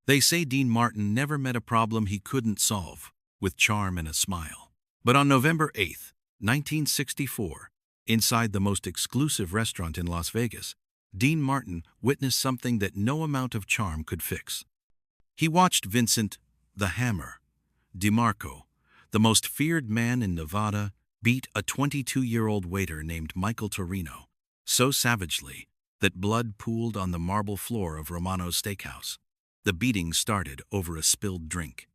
They say Dean Martin never met a problem he couldn't solve, with charm and a smile. But on November 8th, 1964, inside the most exclusive restaurant in Las Vegas, Dean Martin witnessed something that no amount of charm could fix. He watched Vincent, the Hammer, DeMarco, the most feared man in Nevada, beat a 22-year-old waiter named Michael Torino so savagely that blood pooled on the marble floor of Romano's Steakhouse. The beating started over a spilled drink.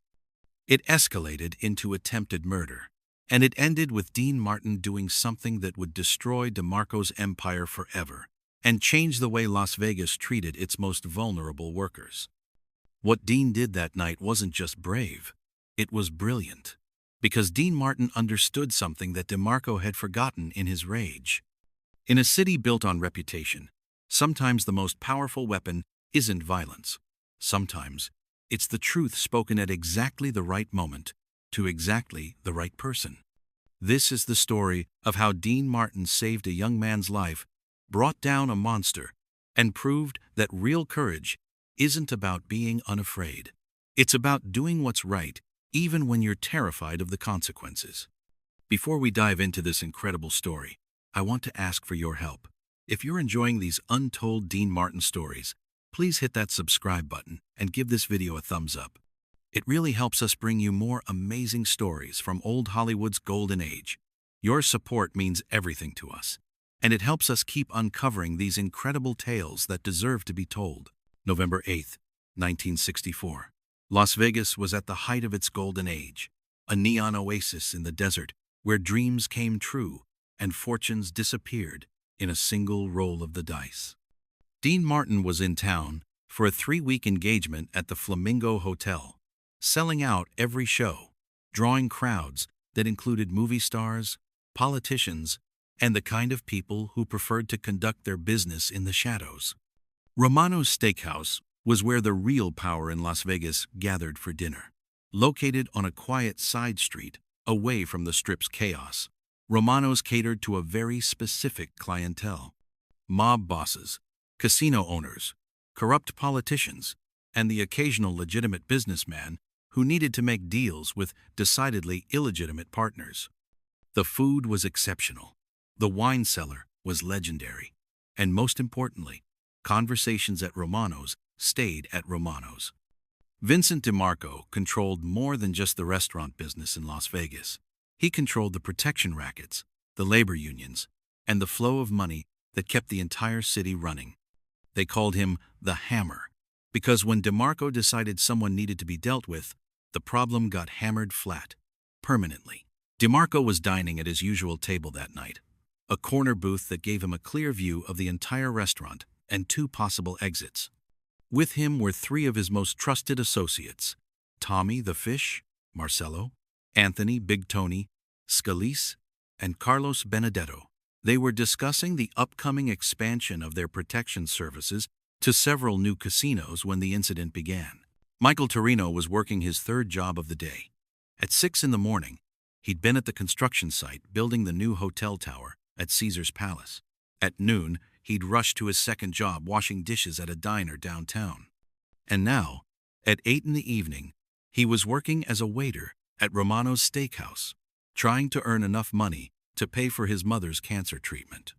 It escalated into attempted murder, and it ended with Dean Martin doing something that would destroy DeMarco's empire forever and change the way Las Vegas treated its most vulnerable workers. What Dean did that night wasn't just brave, it was brilliant, because Dean Martin understood something that DeMarco had forgotten in his rage. In a city built on reputation, sometimes the most powerful weapon isn't violence. Sometimes it's the truth spoken at exactly the right moment to exactly the right person. This is the story of how Dean Martin saved a young man's life, brought down a monster, and proved that real courage isn't about being unafraid. It's about doing what's right, even when you're terrified of the consequences. Before we dive into this incredible story, I want to ask for your help. If you're enjoying these untold Dean Martin stories, please hit that subscribe button and give this video a thumbs up. It really helps us bring you more amazing stories from old Hollywood's golden age. Your support means everything to us, and it helps us keep uncovering these incredible tales that deserve to be told. November 8th, 1964. Las Vegas was at the height of its golden age, a neon oasis in the desert where dreams came true and fortunes disappeared in a single roll of the dice. Dean Martin was in town for a 3-week engagement at the Flamingo Hotel, selling out every show, drawing crowds that included movie stars, politicians, and the kind of people who preferred to conduct their business in the shadows. Romano's Steakhouse was where the real power in Las Vegas gathered for dinner. Located on a quiet side street, away from the Strip's chaos, Romano's catered to a very specific clientele: mob bosses, casino owners, corrupt politicians, and the occasional legitimate businessman who needed to make deals with decidedly illegitimate partners. The food was exceptional, the wine cellar was legendary, and most importantly, conversations at Romano's stayed at Romano's. Vincent DeMarco controlled more than just the restaurant business in Las Vegas. He controlled the protection rackets, the labor unions, and the flow of money that kept the entire city running. They called him the Hammer, because when DeMarco decided someone needed to be dealt with, the problem got hammered flat, permanently. DeMarco was dining at his usual table that night, a corner booth that gave him a clear view of the entire restaurant and 2 possible exits. With him were 3 of his most trusted associates: Tommy the Fish, Marcello, Anthony Big Tony, Scalise, and Carlos Benedetto. They were discussing the upcoming expansion of their protection services to several new casinos when the incident began. Michael Torino was working his 3rd job of the day. At 6 in the morning, he'd been at the construction site building the new hotel tower at Caesar's Palace. At noon, he'd rushed to his 2nd job washing dishes at a diner downtown. And now, at 8 in the evening, he was working as a waiter at Romano's Steakhouse, trying to earn enough money to pay for his mother's cancer treatment.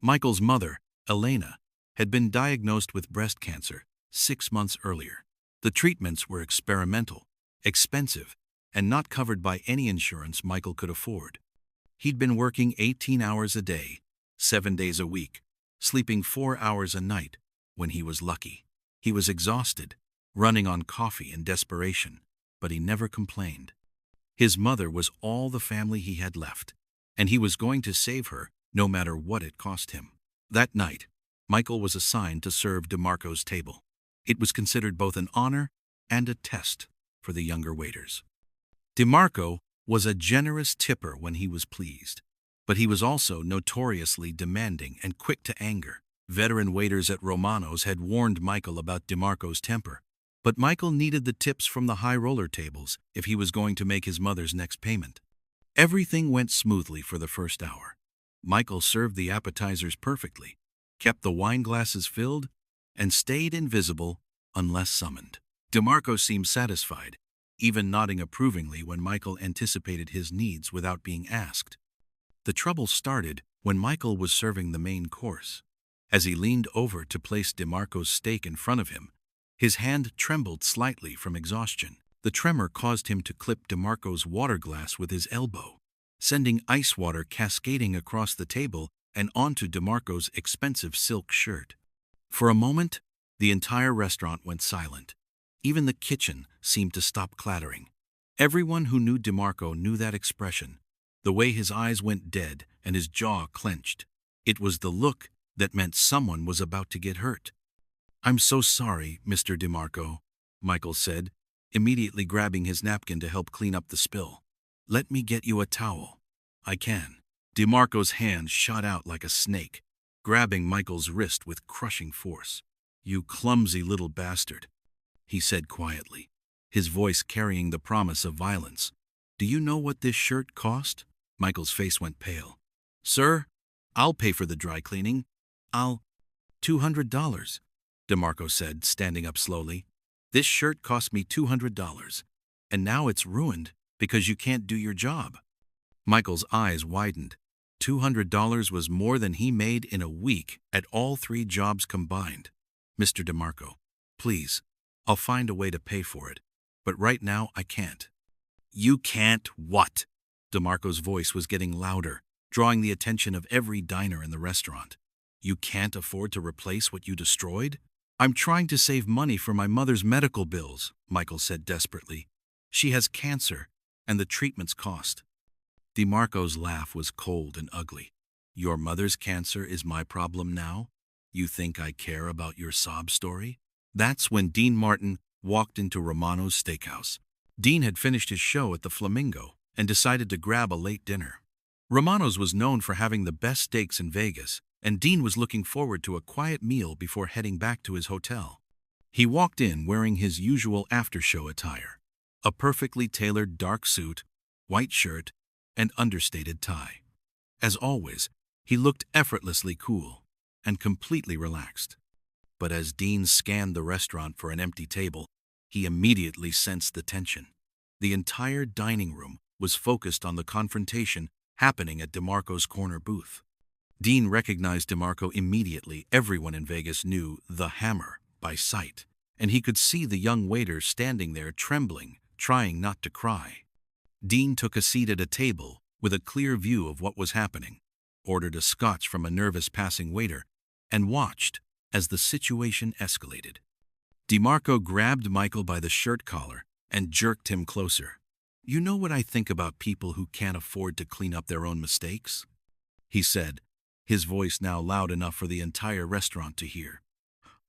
Michael's mother, Elena, had been diagnosed with breast cancer 6 months earlier. The treatments were experimental, expensive, and not covered by any insurance Michael could afford. He'd been working 18 hours a day, 7 days a week, sleeping 4 hours a night when he was lucky. He was exhausted, running on coffee and desperation, but he never complained. His mother was all the family he had left, and he was going to save her no matter what it cost him. That night, Michael was assigned to serve DeMarco's table. It was considered both an honor and a test for the younger waiters. DeMarco was a generous tipper when he was pleased, but he was also notoriously demanding and quick to anger. Veteran waiters at Romano's had warned Michael about DeMarco's temper, but Michael needed the tips from the high roller tables if he was going to make his mother's next payment. Everything went smoothly for the first hour. Michael served the appetizers perfectly, kept the wine glasses filled, and stayed invisible unless summoned. DeMarco seemed satisfied, even nodding approvingly when Michael anticipated his needs without being asked. The trouble started when Michael was serving the main course. As he leaned over to place DeMarco's steak in front of him, his hand trembled slightly from exhaustion. The tremor caused him to clip DeMarco's water glass with his elbow, sending ice water cascading across the table and onto DeMarco's expensive silk shirt. For a moment, the entire restaurant went silent. Even the kitchen seemed to stop clattering. Everyone who knew DeMarco knew that expression, the way his eyes went dead and his jaw clenched. It was the look that meant someone was about to get hurt. "I'm so sorry, Mr. DeMarco," Michael said, immediately grabbing his napkin to help clean up the spill. "Let me get you a towel." "I can." DeMarco's hand shot out like a snake, grabbing Michael's wrist with crushing force. "You clumsy little bastard," he said quietly, his voice carrying the promise of violence. "Do you know what this shirt cost?" Michael's face went pale. "Sir, I'll pay for the dry cleaning. I'll—" $200, DeMarco said, standing up slowly. "This shirt cost me $200, and now it's ruined because you can't do your job." Michael's eyes widened. $200 was more than he made in a week at all 3 jobs combined. "Mr. DeMarco, please, I'll find a way to pay for it, but right now I can't." "You can't what?" DeMarco's voice was getting louder, drawing the attention of every diner in the restaurant. "You can't afford to replace what you destroyed?" "I'm trying to save money for my mother's medical bills," Michael said desperately. "She has cancer, and the treatments cost." DeMarco's laugh was cold and ugly. "Your mother's cancer is my problem now? You think I care about your sob story?" That's when Dean Martin walked into Romano's Steakhouse. Dean had finished his show at the Flamingo and decided to grab a late dinner. Romano's was known for having the best steaks in Vegas, and Dean was looking forward to a quiet meal before heading back to his hotel. He walked in wearing his usual after-show attire, a perfectly tailored dark suit, white shirt, and understated tie. As always, he looked effortlessly cool and completely relaxed. But as Dean scanned the restaurant for an empty table, he immediately sensed the tension. The entire dining room was focused on the confrontation happening at DeMarco's corner booth. Dean recognized DeMarco immediately. Everyone in Vegas knew the Hammer by sight, and he could see the young waiter standing there trembling, trying not to cry. Dean took a seat at a table with a clear view of what was happening, ordered a scotch from a nervous passing waiter, and watched as the situation escalated. DeMarco grabbed Michael by the shirt collar and jerked him closer. "You know what I think about people who can't afford to clean up their own mistakes?" he said, his voice now loud enough for the entire restaurant to hear.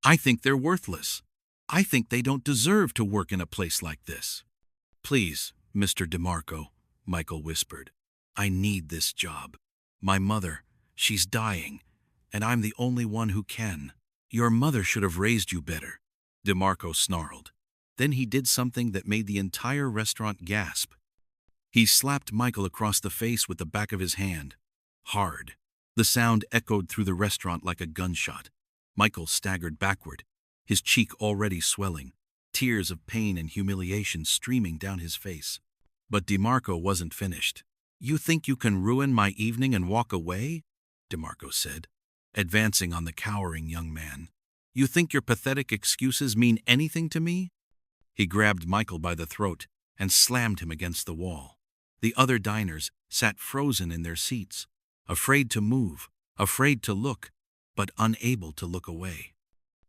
"I think they're worthless. I think they don't deserve to work in a place like this." "Please, Mr. DeMarco," Michael whispered. "I need this job. My mother, she's dying, and I'm the only one who can." "Your mother should have raised you better," DeMarco snarled. Then he did something that made the entire restaurant gasp. He slapped Michael across the face with the back of his hand. Hard. The sound echoed through the restaurant like a gunshot. Michael staggered backward, his cheek already swelling, tears of pain and humiliation streaming down his face. But DeMarco wasn't finished. "You think you can ruin my evening and walk away?" DeMarco said, advancing on the cowering young man. "You think your pathetic excuses mean anything to me?" He grabbed Michael by the throat and slammed him against the wall. The other diners sat frozen in their seats, afraid to move, afraid to look, but unable to look away.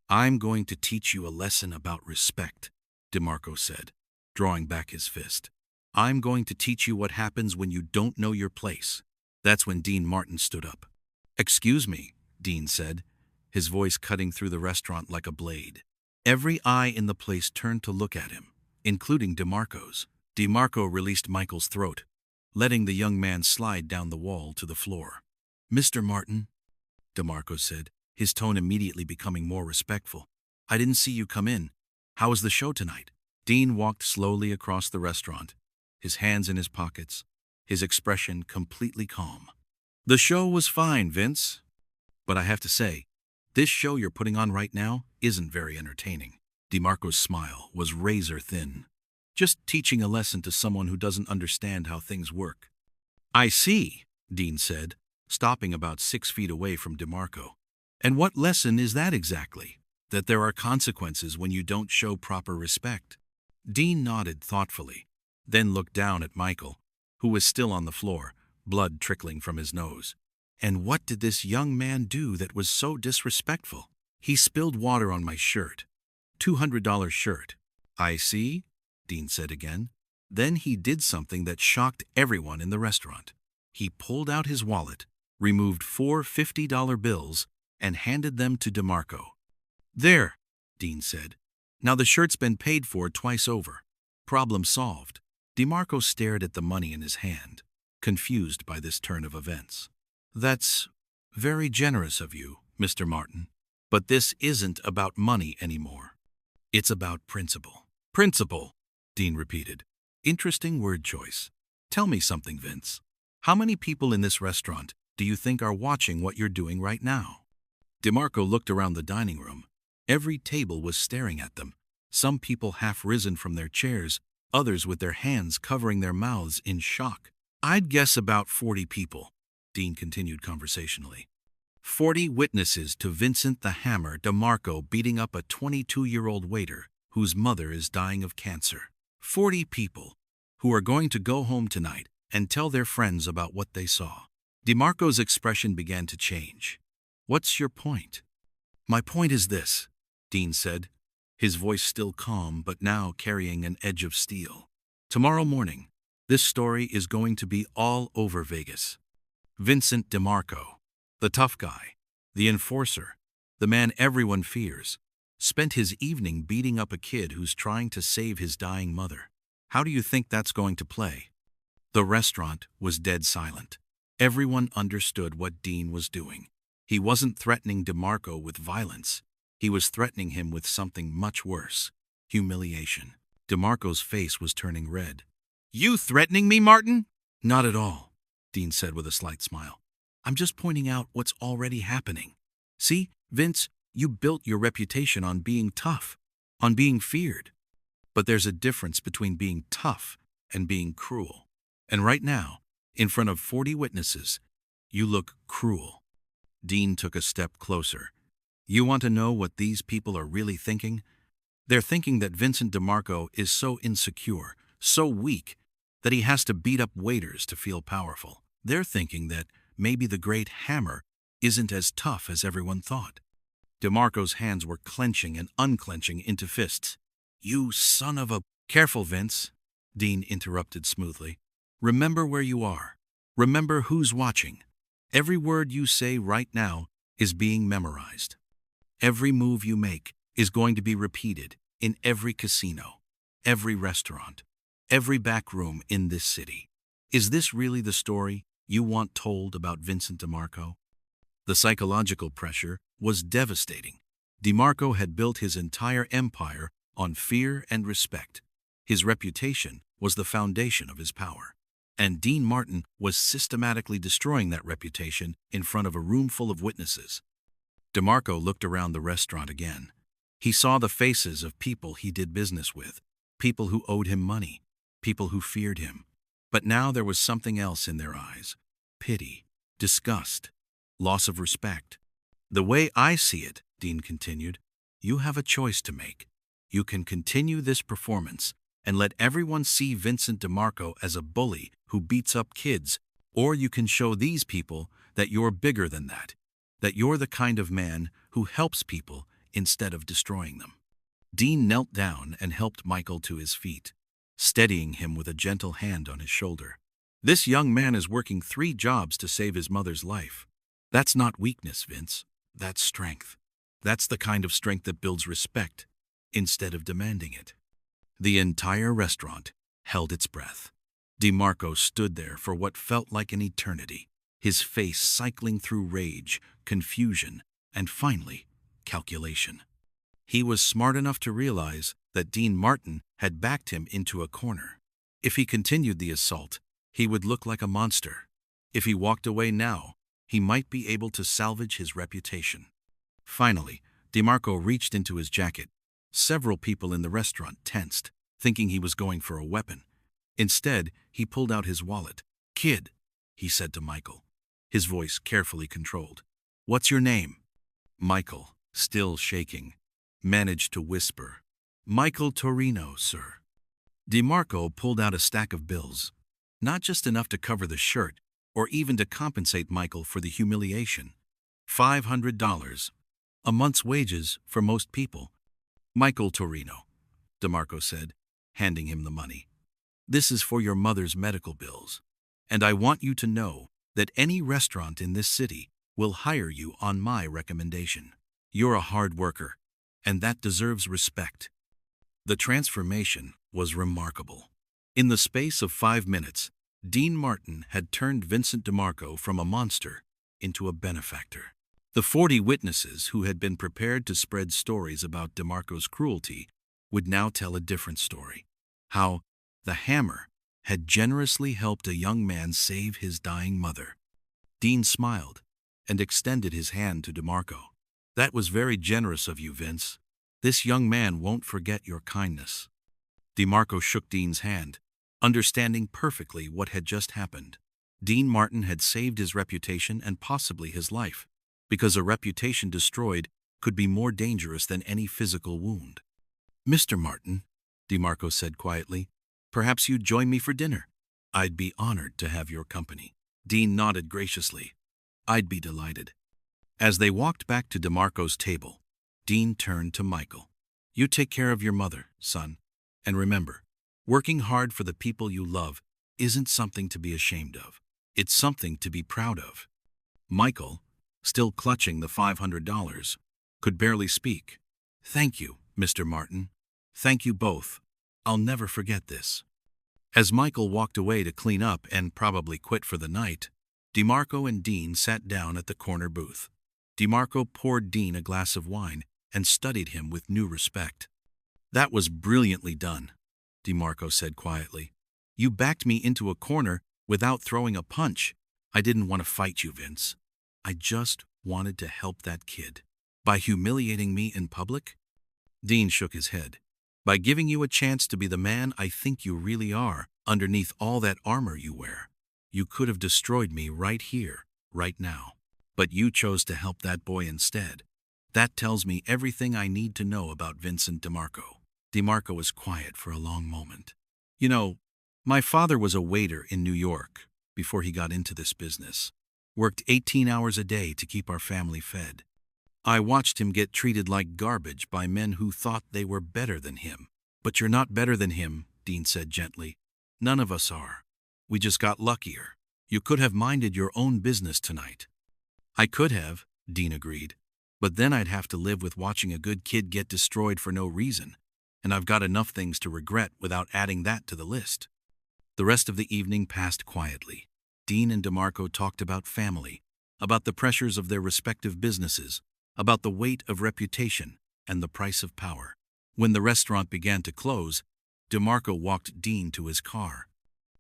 "I'm going to teach you a lesson about respect," DeMarco said, drawing back his fist. "I'm going to teach you what happens when you don't know your place." That's when Dean Martin stood up. "Excuse me," Dean said, his voice cutting through the restaurant like a blade. Every eye in the place turned to look at him, including DeMarco's. DeMarco released Michael's throat, letting the young man slide down the wall to the floor. "Mr. Martin," DeMarco said, his tone immediately becoming more respectful. "I didn't see you come in. How was the show tonight?" Dean walked slowly across the restaurant, his hands in his pockets, his expression completely calm. "The show was fine, Vince. But I have to say, this show you're putting on right now isn't very entertaining." DeMarco's smile was razor thin. Just teaching a lesson to someone who doesn't understand how things work. I see, Dean said, stopping about 6 feet away from DeMarco. And what lesson is that exactly? That there are consequences when you don't show proper respect. Dean nodded thoughtfully, then looked down at Michael, who was still on the floor, blood trickling from his nose. And what did this young man do that was so disrespectful? He spilled water on my shirt. $200 shirt. I see, Dean said again. Then he did something that shocked everyone in the restaurant. He pulled out his wallet, removed 4 $50 bills, and handed them to DeMarco. There, Dean said. Now the shirt's been paid for twice over. Problem solved. DeMarco stared at the money in his hand, confused by this turn of events. That's very generous of you, Mr. Martin. But this isn't about money anymore. It's about principle. Principle, Dean repeated. Interesting word choice. Tell me something, Vince. How many people in this restaurant do you think are watching what you're doing right now? DeMarco looked around the dining room. Every table was staring at them, some people half risen from their chairs, others with their hands covering their mouths in shock. I'd guess about 40 people, Dean continued conversationally. 40 witnesses to Vincent the Hammer DeMarco beating up a 22-year-old waiter whose mother is dying of cancer. 40 people who are going to go home tonight and tell their friends about what they saw. DeMarco's expression began to change. What's your point? My point is this, Dean said, his voice still calm but now carrying an edge of steel. Tomorrow morning, this story is going to be all over Vegas. Vincent DeMarco, the tough guy, the enforcer, the man everyone fears, spent his evening beating up a kid who's trying to save his dying mother. How do you think that's going to play? The restaurant was dead silent. Everyone understood what Dean was doing. He wasn't threatening DeMarco with violence. He was threatening him with something much worse: humiliation. DeMarco's face was turning red. You threatening me, Martin? Not at all, Dean said with a slight smile. I'm just pointing out what's already happening. See, Vince, you built your reputation on being tough, on being feared. But there's a difference between being tough and being cruel. And right now, in front of 40 witnesses, you look cruel. Dean took a step closer. You want to know what these people are really thinking? They're thinking that Vincent DeMarco is so insecure, so weak, that he has to beat up waiters to feel powerful. They're thinking that maybe the great Hammer isn't as tough as everyone thought. DeMarco's hands were clenching and unclenching into fists. You son of a... Careful, Vince, Dean interrupted smoothly. Remember where you are. Remember who's watching. Every word you say right now is being memorized. Every move you make is going to be repeated in every casino, every restaurant, every back room in this city. Is this really the story you want told about Vincent DeMarco? The psychological pressure was devastating. DeMarco had built his entire empire on fear and respect. His reputation was the foundation of his power. And Dean Martin was systematically destroying that reputation in front of a room full of witnesses. DeMarco looked around the restaurant again. He saw the faces of people he did business with, people who owed him money, people who feared him. But now there was something else in their eyes: pity, disgust, loss of respect. The way I see it, Dean continued, you have a choice to make. You can continue this performance and let everyone see Vincent DeMarco as a bully who beats up kids, or you can show these people that you're bigger than that you're the kind of man who helps people instead of destroying them. Dean knelt down and helped Michael to his feet, steadying him with a gentle hand on his shoulder. This young man is working 3 jobs to save his mother's life. That's not weakness, Vince. That's strength. That's the kind of strength that builds respect instead of demanding it. The entire restaurant held its breath. DeMarco stood there for what felt like an eternity, his face cycling through rage, confusion, and finally, calculation. He was smart enough to realize that Dean Martin had backed him into a corner. If he continued the assault, he would look like a monster. If he walked away now, he might be able to salvage his reputation. Finally, DeMarco reached into his jacket, Several people in the restaurant tensed, thinking he was going for a weapon. Instead, he pulled out his wallet. "Kid," he said to Michael, his voice carefully controlled. "What's your name?" Michael, still shaking, managed to whisper, "Michael Torino, sir." DeMarco pulled out a stack of bills, not just enough to cover the shirt or even to compensate Michael for the humiliation. $500, a month's wages for most people. "Michael Torino," DeMarco said, handing him the money. "This is for your mother's medical bills, and I want you to know that any restaurant in this city will hire you on my recommendation. You're a hard worker, and that deserves respect." The transformation was remarkable. In the space of 5 minutes, Dean Martin had turned Vincent DeMarco from a monster into a benefactor. The 40 witnesses who had been prepared to spread stories about DeMarco's cruelty would now tell a different story. How the hammer had generously helped a young man save his dying mother. Dean smiled and extended his hand to DeMarco. "That was very generous of you, Vince. This young man won't forget your kindness." DeMarco shook Dean's hand, understanding perfectly what had just happened. Dean Martin had saved his reputation and possibly his life, because a reputation destroyed could be more dangerous than any physical wound. "Mr. Martin," DeMarco said quietly, "perhaps you'd join me for dinner. I'd be honored to have your company." Dean nodded graciously. "I'd be delighted." As they walked back to DeMarco's table, Dean turned to Michael. "You take care of your mother, son, and remember, working hard for the people you love isn't something to be ashamed of. It's something to be proud of." Michael, still clutching the $500, could barely speak. "Thank you, Mr. Martin. Thank you both. I'll never forget this." As Michael walked away to clean up and probably quit for the night, DeMarco and Dean sat down at the corner booth. DeMarco poured Dean a glass of wine and studied him with new respect. "That was brilliantly done," DeMarco said quietly. "You backed me into a corner without throwing a punch. I didn't want to fight you, Vince. I just wanted to help that kid. By humiliating me in public?" Dean shook his head. "By giving you a chance to be the man I think you really are, underneath all that armor you wear. You could have destroyed me right here, right now. But you chose to help that boy instead. That tells me everything I need to know about Vincent DeMarco." DeMarco was quiet for a long moment. "You know, my father was a waiter in New York before he got into this business. Worked 18 hours a day to keep our family fed. I watched him get treated like garbage by men who thought they were better than him." "But you're not better than him," Dean said gently. "None of us are. We just got luckier. You could have minded your own business tonight." "I could have," Dean agreed. "But then I'd have to live with watching a good kid get destroyed for no reason. And I've got enough things to regret without adding that to the list." The rest of the evening passed quietly. Dean and DeMarco talked about family, about the pressures of their respective businesses, about the weight of reputation and the price of power. When the restaurant began to close, DeMarco walked Dean to his car.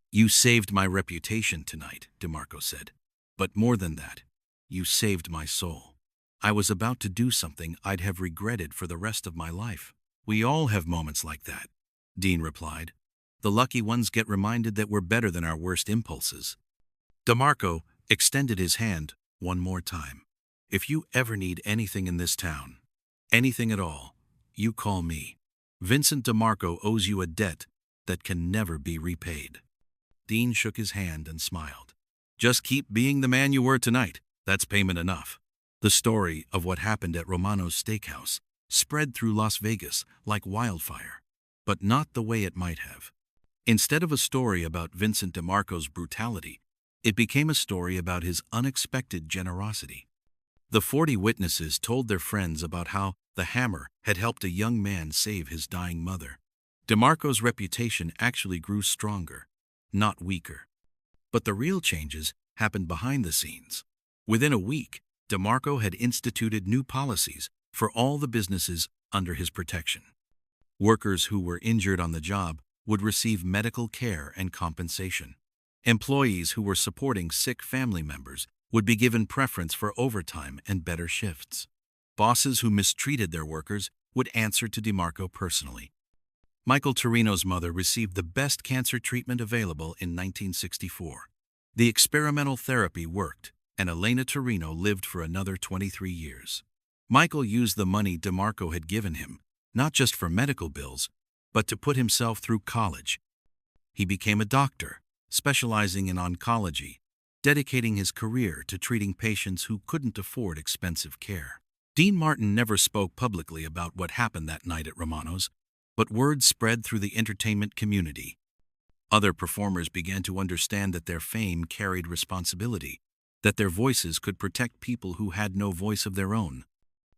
"You saved my reputation tonight," DeMarco said. "But more than that, you saved my soul. I was about to do something I'd have regretted for the rest of my life." "We all have moments like that," Dean replied. "The lucky ones get reminded that we're better than our worst impulses." DeMarco extended his hand one more time. "If you ever need anything in this town, anything at all, you call me. Vincent DeMarco owes you a debt that can never be repaid." Dean shook his hand and smiled. "Just keep being the man you were tonight. That's payment enough." The story of what happened at Romano's Steakhouse spread through Las Vegas like wildfire, but not the way it might have. Instead of a story about Vincent DeMarco's brutality, it became a story about his unexpected generosity. The 40 witnesses told their friends about how the hammer had helped a young man save his dying mother. DeMarco's reputation actually grew stronger, not weaker. But the real changes happened behind the scenes. Within a week, DeMarco had instituted new policies for all the businesses under his protection. Workers who were injured on the job would receive medical care and compensation. Employees who were supporting sick family members would be given preference for overtime and better shifts. Bosses who mistreated their workers would answer to DeMarco personally. Michael Torino's mother received the best cancer treatment available in 1964. The experimental therapy worked, and Elena Torino lived for another 23 years. Michael used the money DeMarco had given him, not just for medical bills, but to put himself through college. He became a doctor, specializing in oncology, dedicating his career to treating patients who couldn't afford expensive care. Dean Martin never spoke publicly about what happened that night at Romano's, but word spread through the entertainment community. Other performers began to understand that their fame carried responsibility, that their voices could protect people who had no voice of their own.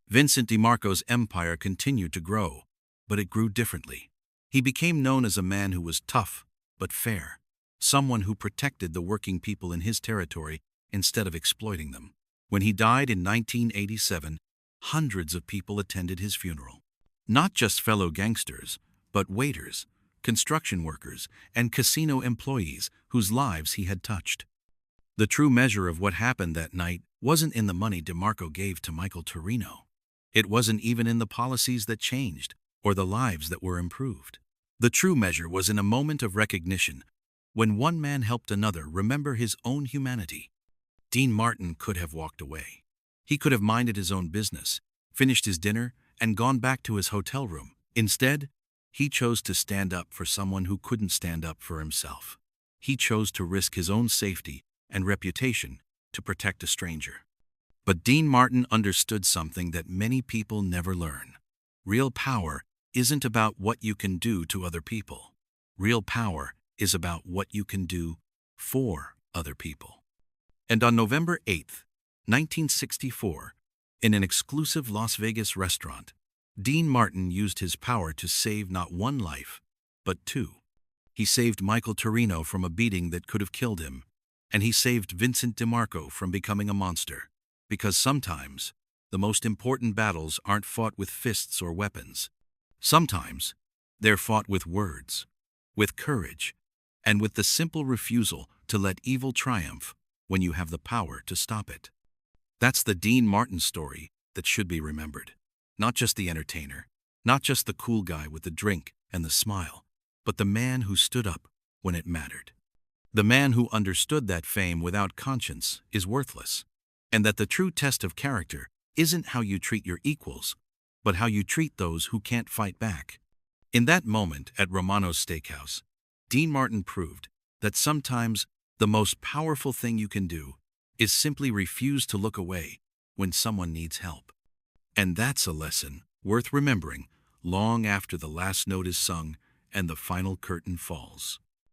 Vincent DeMarco's empire continued to grow, but it grew differently. He became known as a man who was tough but fair, someone who protected the working people in his territory instead of exploiting them. When he died in 1987, hundreds of people attended his funeral. Not just fellow gangsters, but waiters, construction workers, and casino employees whose lives he had touched. The true measure of what happened that night wasn't in the money DeMarco gave to Michael Torino. It wasn't even in the policies that changed or the lives that were improved. The true measure was in a moment of recognition, when one man helped another remember his own humanity. Dean Martin could have walked away. He could have minded his own business, finished his dinner, and gone back to his hotel room. Instead, he chose to stand up for someone who couldn't stand up for himself. He chose to risk his own safety and reputation to protect a stranger. But Dean Martin understood something that many people never learn. Real power isn't about what you can do to other people. Real power is about what you can do for other people. And on November 8, 1964, in an exclusive Las Vegas restaurant, Dean Martin used his power to save not one life, but two. He saved Michael Torino from a beating that could have killed him, and he saved Vincent DeMarco from becoming a monster. Because sometimes, the most important battles aren't fought with fists or weapons. Sometimes, they're fought with words, with courage, and with the simple refusal to let evil triumph when you have the power to stop it. That's the Dean Martin story that should be remembered. Not just the entertainer, not just the cool guy with the drink and the smile, but the man who stood up when it mattered. The man who understood that fame without conscience is worthless, and that the true test of character isn't how you treat your equals, but how you treat those who can't fight back. In that moment at Romano's Steakhouse, Dean Martin proved that sometimes the most powerful thing you can do is simply refuse to look away when someone needs help. And that's a lesson worth remembering long after the last note is sung and the final curtain falls.